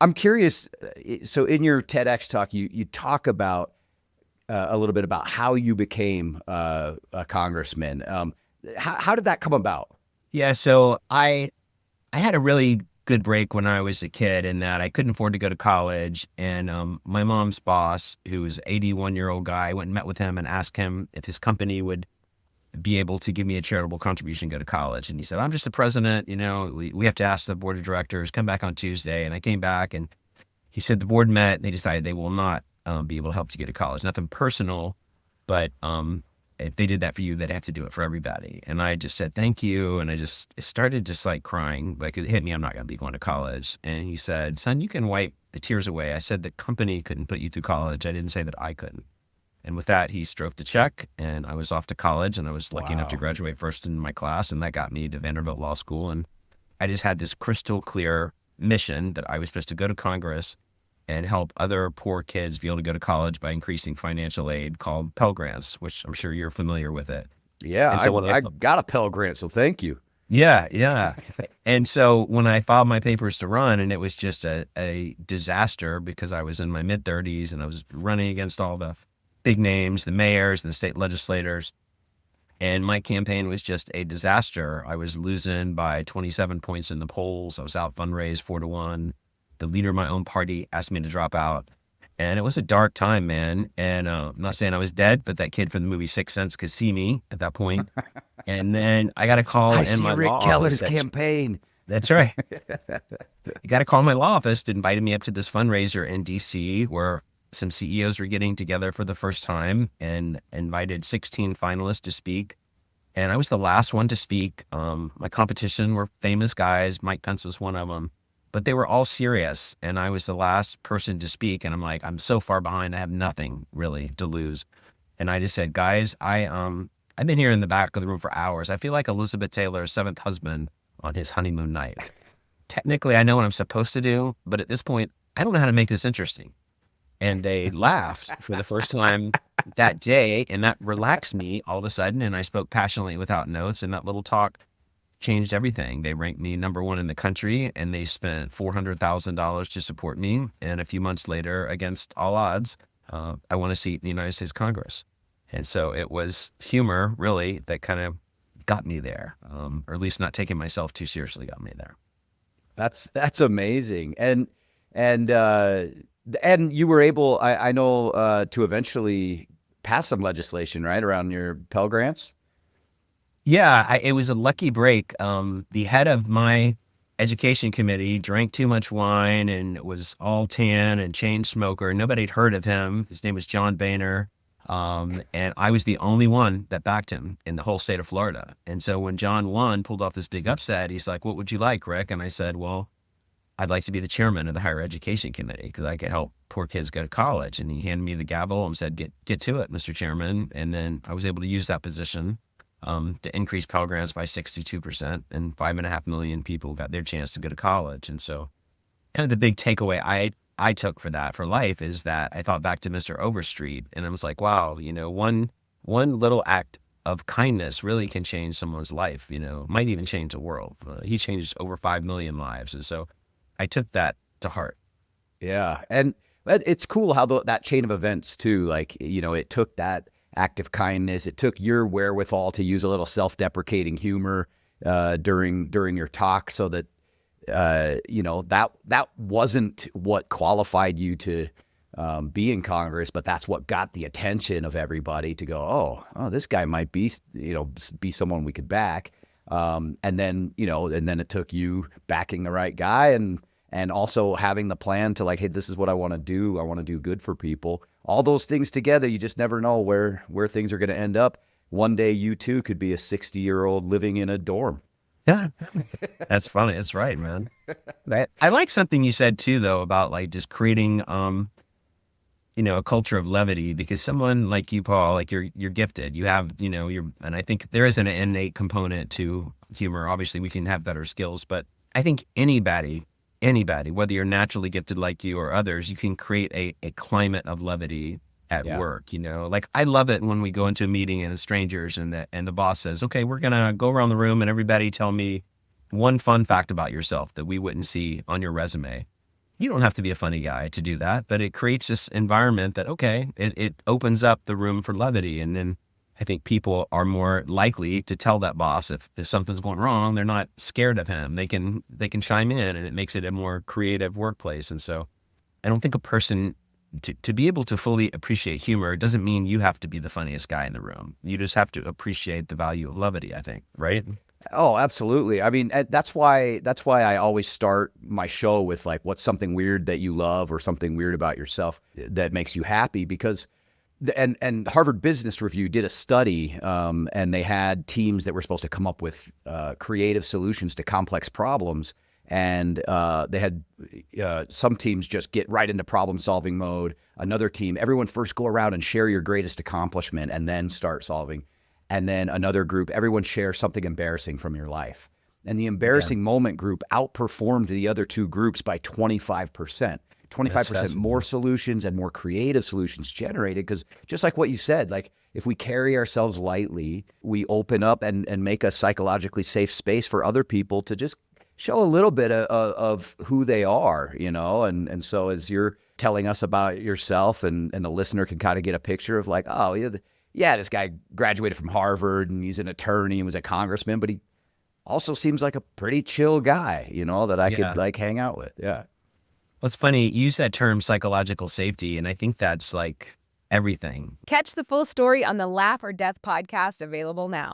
I'm curious. So in your TEDx talk, you talk about a little bit about how you became a congressman. How did that come about? Yeah, so I had a really good break when I was a kid in that I couldn't afford to go to college. And my mom's boss, who was an 81-year-old guy, went and met with him and asked him if his company would be able to give me a charitable contribution to go to college. And he said, I'm just the president. We have to ask the board of directors, come back on Tuesday. And I came back and he said the board met and they decided they will not be able to help you get to college. Nothing personal, but if they did that for you, they'd have to do it for everybody. And I just said, thank you. And I just started just like crying, like it hit me. I'm not going to be going to college. And he said, son, you can wipe the tears away. I said the company couldn't put you through college. I didn't say that I couldn't. And with that, he stroked the check and I was off to college and I was lucky enough to Wow. graduate first in my class. And that got me to Vanderbilt Law School. And I just had this crystal clear mission that I was supposed to go to Congress and help other poor kids be able to go to college by increasing financial aid called Pell Grants, which I'm sure you're familiar with it. Yeah, And so when I got a Pell Grant, so thank you. yeah, yeah. And so when I filed my papers to run, and it was just a disaster because I was in my mid 30s and I was running against all the big names, the mayors, the state legislators. And my campaign was just a disaster. I was losing by 27 points in the polls. I was out fundraised 4-1. The leader of my own party asked me to drop out. And it was a dark time, man. And I'm not saying I was dead, but that kid from the movie Sixth Sense could see me at that point. And then I got a call I in see my Ric law office. Keller's campaign. That's right. I got a call in my law office that invited me up to this fundraiser in DC where some CEOs were getting together for the first time and invited 16 finalists to speak. And I was the last one to speak. My competition were famous guys. Mike Pence was one of them, but they were all serious. And I was the last person to speak. And I'm like, I'm so far behind. I have nothing really to lose. And I just said, guys, I've been here in the back of the room for hours. I feel like Elizabeth Taylor's seventh husband on his honeymoon night. Technically, I know what I'm supposed to do, but at this point, I don't know how to make this interesting. And they laughed for the first time that day, and that relaxed me all of a sudden. And I spoke passionately without notes, and that little talk changed everything. They ranked me number one in the country, and they spent $400,000 to support me. And a few months later, against all odds, I won a seat in the United States Congress. And so it was humor, really, that kind of got me there, or at least not taking myself too seriously got me there. That's amazing. And and you were able, I know, to eventually pass some legislation, right, around your Pell Grants. Yeah, it was a lucky break. The head of my education committee drank too much wine and was all tan and chain smoker. Nobody'd heard of him. His name was John Boehner. And I was the only one that backed him in the whole state of Florida. And so when John won, pulled off this big upset, he's like, what would you like, Rick? And I said, well, I'd like to be the chairman of the higher education committee because I could help poor kids go to college. And he handed me the gavel and said, get to it, Mr. Chairman. And then I was able to use that position to increase Pell Grants by 62%, and 5.5 million people got their chance to go to college. And so kind of the big takeaway I took for that for life is that I thought back to Mr. Overstreet and I was like, wow, one little act of kindness really can change someone's life, might even change the world. He changed over 5 million lives. And so I took that to heart. Yeah, and it's cool how that chain of events too. Like it took that act of kindness. It took your wherewithal to use a little self-deprecating humor during your talk, so that that wasn't what qualified you to be in Congress, but that's what got the attention of everybody to go, oh, this guy might be be someone we could back. And then it took you backing the right guy and also having the plan to like, hey, this is what I want to do. I want to do good for people. All those things together, you just never know where things are going to end up. One day you too could be a 60-year-old living in a dorm. Yeah, that's funny. That's right, man. I like something you said too, though, about like just creating, a culture of levity, because someone like you, Paul, like you're gifted. You have, and I think there is an innate component to humor. Obviously, we can have better skills, but I think anybody, whether you're naturally gifted like you or others, you can create a climate of levity at Yeah. work. Like I love it when we go into a meeting and it's strangers and the boss says, okay, we're going to go around the room and everybody tell me one fun fact about yourself that we wouldn't see on your resume. You don't have to be a funny guy to do that, but it creates this environment that, okay, it opens up the room for levity. And then I think people are more likely to tell that boss if something's going wrong, they're not scared of him. They can chime in, and it makes it a more creative workplace. And so I don't think a person to be able to fully appreciate humor doesn't mean you have to be the funniest guy in the room. You just have to appreciate the value of levity, I think, right? Oh, absolutely. I mean, that's why I always start my show with like, what's something weird that you love or something weird about yourself that makes you happy? Because and Harvard Business Review did a study, and they had teams that were supposed to come up with creative solutions to complex problems. And they had some teams just get right into problem solving mode. Another team, everyone first go around and share your greatest accomplishment and then start solving. And then another group, everyone share something embarrassing from your life. And the Yeah, embarrassing moment group outperformed the other two groups by 25%. that's 25% more fascinating. solutions and more creative solutions generated. Because just like what you said, like if we carry ourselves lightly, we open up and make a psychologically safe space for other people to just show a little bit of who they are, you know? And so as you're telling us about yourself and the listener can kind of get a picture of like, oh, yeah, this guy graduated from Harvard and he's an attorney and was a congressman, but he also seems like a pretty chill guy, you know, that I could Yeah. like hang out with. Yeah. Well, it's funny, you use that term psychological safety, and I think that's like everything. Catch the full story on the Laugh or Death podcast, available now.